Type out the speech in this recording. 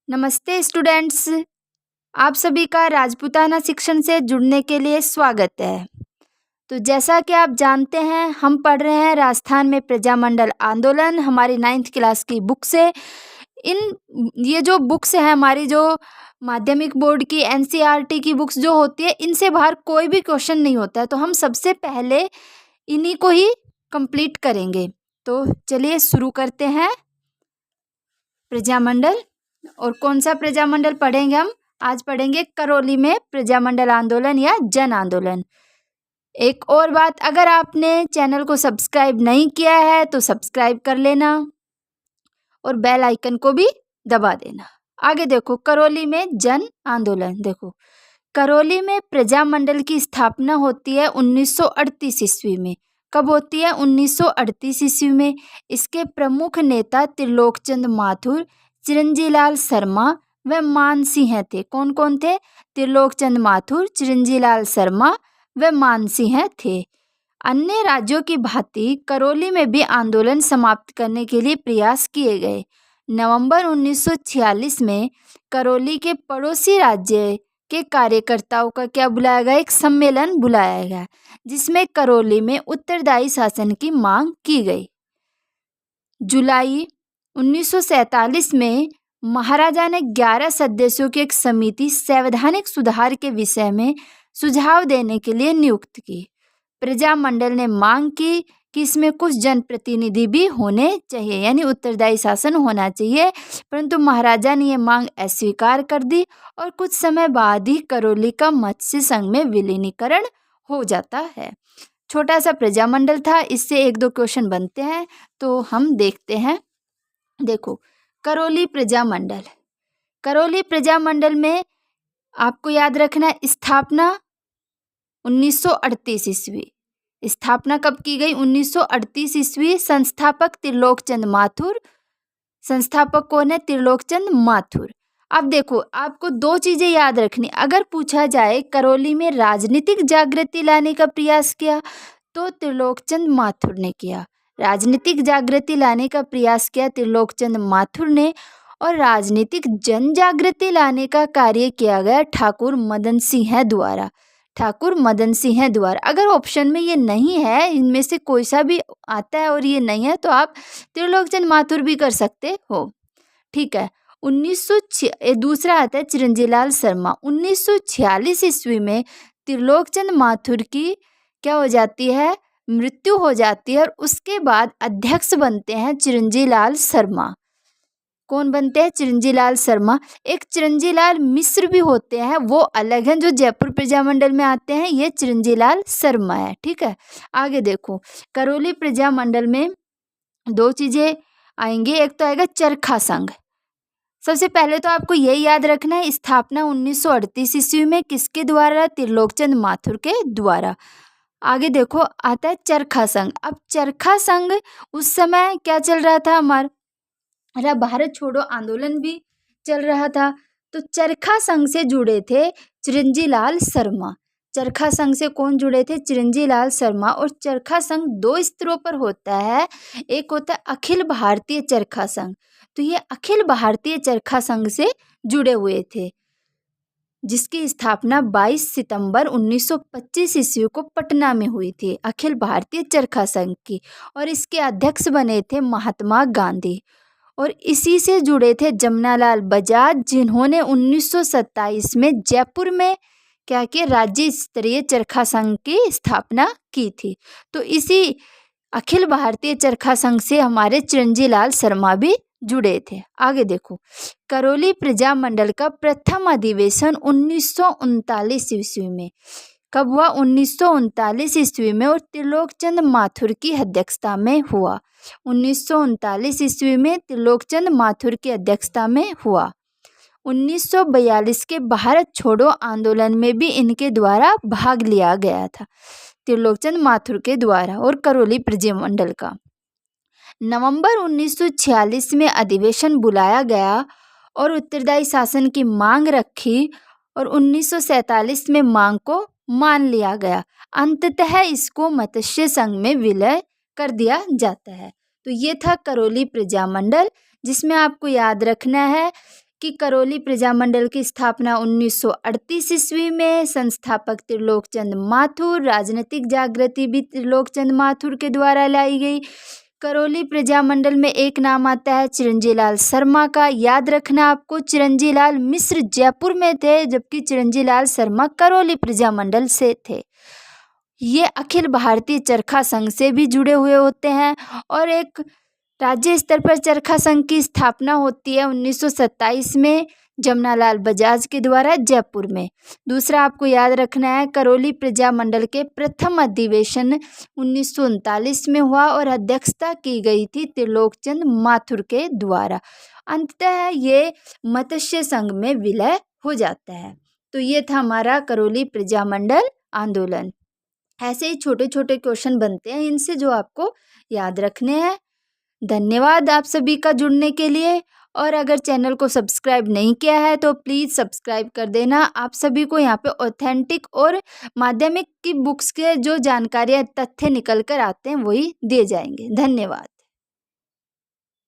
नमस्ते स्टूडेंट्स, आप सभी का राजपूताना शिक्षण से जुड़ने के लिए स्वागत है। तो जैसा कि आप जानते हैं, हम पढ़ रहे हैं राजस्थान में प्रजामंडल आंदोलन, हमारी 9th क्लास की बुक से। ये जो बुक्स हैं हमारी, जो माध्यमिक बोर्ड की NCERT की बुक्स जो होती है, इनसे बाहर कोई भी क्वेश्चन नहीं होता है, तो हम सबसे पहले इन्हीं को ही कंप्लीट करेंगे। तो चलिए शुरू करते हैं। प्रजामंडल, और कौन सा प्रजामंडल पढ़ेंगे हम? आज पढ़ेंगे करौली में प्रजामंडल आंदोलन या जन आंदोलन। एक और बात, अगर आपने चैनल को सब्सक्राइब नहीं किया है तो सब्सक्राइब कर लेना और बेल आइकन को भी दबा देना। आगे देखो, करौली में जन आंदोलन। देखो, करौली में प्रजामंडल की स्थापना होती है 1938 ईस्वी में। कब होती है? 1938 ईस्वी में। इसके प्रमुख नेता त्रिलोकचंद माथुर, चिरंजीलाल शर्मा व मान सिंह थे। कौन कौन थे? त्रिलोकचंद माथुर, चिरंजीलाल शर्मा व मान सिंह थे। अन्य राज्यों की भांति करौली में भी आंदोलन समाप्त करने के लिए प्रयास किए गए। नवंबर 1946 में करौली के पड़ोसी राज्य के कार्यकर्ताओं का क्या बुलाया गया? एक सम्मेलन बुलाया गया, जिसमें करौली में उत्तरदायी शासन की मांग की गई। जुलाई 1947 में महाराजा ने 11 सदस्यों की एक समिति संवैधानिक सुधार के विषय में सुझाव देने के लिए नियुक्त की। प्रजामंडल ने मांग की कि इसमें कुछ जनप्रतिनिधि भी होने चाहिए, यानी उत्तरदायी शासन होना चाहिए, परंतु महाराजा ने यह मांग अस्वीकार कर दी और कुछ समय बाद ही करौली का मत्स्य संघ में विलीनीकरण हो जाता है। छोटा सा प्रजामंडल था, इससे 1-2 क्वेश्चन बनते हैं, तो हम देखते हैं। देखो, करौली प्रजामंडल। करौली प्रजामंडल में आपको याद रखना है, स्थापना 1938 ईस्वी। स्थापना कब की गई? 1938 ईस्वी। संस्थापक त्रिलोकचंद माथुर। संस्थापक कौन है? त्रिलोकचंद माथुर। अब देखो, आपको 2 चीजें याद रखनी। अगर पूछा जाए करौली में राजनीतिक जागृति लाने का प्रयास किया तो त्रिलोकचंद माथुर ने किया। राजनीतिक जागृति लाने का प्रयास किया त्रिलोकचंद माथुर ने, और राजनीतिक जन जागृति लाने का कार्य किया गया ठाकुर मदन सिंह द्वारा। ठाकुर मदन सिंह द्वारा। अगर ऑप्शन में ये नहीं है, इनमें से कोई सा भी आता है और ये नहीं है, तो आप त्रिलोकचंद माथुर भी कर सकते हो। ठीक है। दूसरा आता है चिरंजीलाल शर्मा। 1946 ईस्वी में त्रिलोकचंद माथुर की क्या हो जाती है? मृत्यु हो जाती है, और उसके बाद अध्यक्ष बनते हैं चिरंजीलाल शर्मा। कौन बनते हैं? चिरंजीलाल शर्मा। एक चिरंजीलाल मिश्र भी होते हैं, वो अलग हैं, जो जयपुर प्रजामंडल में आते हैं। ये चिरंजीलाल शर्मा है। ठीक है। आगे देखो, करौली प्रजामंडल में 2 चीजें आएंगी। एक तो आएगा चरखा संघ। सबसे पहले तो आपको यही याद रखना है, स्थापना 1938 ईस्वी में किसके द्वारा? त्रिलोकचंद माथुर के द्वारा। आगे देखो, आता है चरखा संघ। अब चरखा संघ उस समय क्या चल रहा था? हमारा भारत छोड़ो आंदोलन भी चल रहा था, तो चरखा संघ से जुड़े थे चिरंजीलाल शर्मा। चरखा संघ से कौन जुड़े थे? चिरंजीलाल शर्मा। और चरखा संघ 2 स्तरों पर होता है। एक होता है अखिल भारतीय चरखा संघ, तो ये अखिल भारतीय चरखा संघ से जुड़े हुए थे, जिसकी स्थापना 22 सितंबर 1925 ईस्वी को पटना में हुई थी, अखिल भारतीय चरखा संघ की। और इसके अध्यक्ष बने थे महात्मा गांधी, और इसी से जुड़े थे जमनालाल बजाज, जिन्होंने 1927 में जयपुर में क्या किया? राज्य स्तरीय चरखा संघ की स्थापना की थी। तो इसी अखिल भारतीय चरखा संघ से हमारे चिरंजीलाल शर्मा भी जुड़े थे। आगे देखो, करौली प्रजामंडल का प्रथम अधिवेशन 1939 ईस्वी में। कब हुआ? 1939 ईस्वी में, और त्रिलोकचंद माथुर की अध्यक्षता में हुआ। 1939 ईस्वी में त्रिलोकचंद माथुर की अध्यक्षता में हुआ। 1942 के भारत छोड़ो आंदोलन में भी इनके द्वारा भाग लिया गया था, त्रिलोकचंद माथुर के द्वारा और करौली प्रजामंडल का। नवंबर 1946 में अधिवेशन बुलाया गया और उत्तरदायी शासन की मांग रखी, और 1947 में मांग को मान लिया गया। अंततः इसको मत्स्य संघ में विलय कर दिया जाता है। तो ये था करौली प्रजामंडल, जिसमें आपको याद रखना है कि करौली प्रजामंडल की स्थापना 1938 ईस्वी में संस्थापक त्रिलोकचंद माथुर, राजनीतिक जागृति भी त्रिलोकचंद माथुर के द्वारा लाई गई। करौली प्रजामंडल में एक नाम आता है चिरंजीलाल शर्मा का। याद रखना आपको, चिरंजीलाल मिश्र जयपुर में थे, जबकि चिरंजीलाल शर्मा करौली प्रजामंडल से थे। ये अखिल भारतीय चरखा संघ से भी जुड़े हुए होते हैं और एक राज्य स्तर पर चरखा संघ की स्थापना होती है 1927 में जमनालाल बजाज के द्वारा जयपुर में। दूसरा आपको याद रखना है, करौली प्रजामंडल के प्रथम अधिवेशन 1939 में हुआ और अध्यक्षता की गई थी त्रिलोकचंद माथुर के द्वारा। अंततः ये मत्स्य संघ में विलय हो जाता है। तो ये था हमारा करौली प्रजामंडल आंदोलन। ऐसे ही छोटे छोटे क्वेश्चन बनते हैं इनसे, जो आपको याद रखने हैं। धन्यवाद आप सभी का जुड़ने के लिए। और अगर चैनल को सब्सक्राइब नहीं किया है तो प्लीज़ सब्सक्राइब कर देना। आप सभी को यहाँ पे ऑथेंटिक और माध्यमिक की बुक्स के जो जानकारियाँ, तथ्य निकल कर आते हैं वही दिए जाएंगे। धन्यवाद।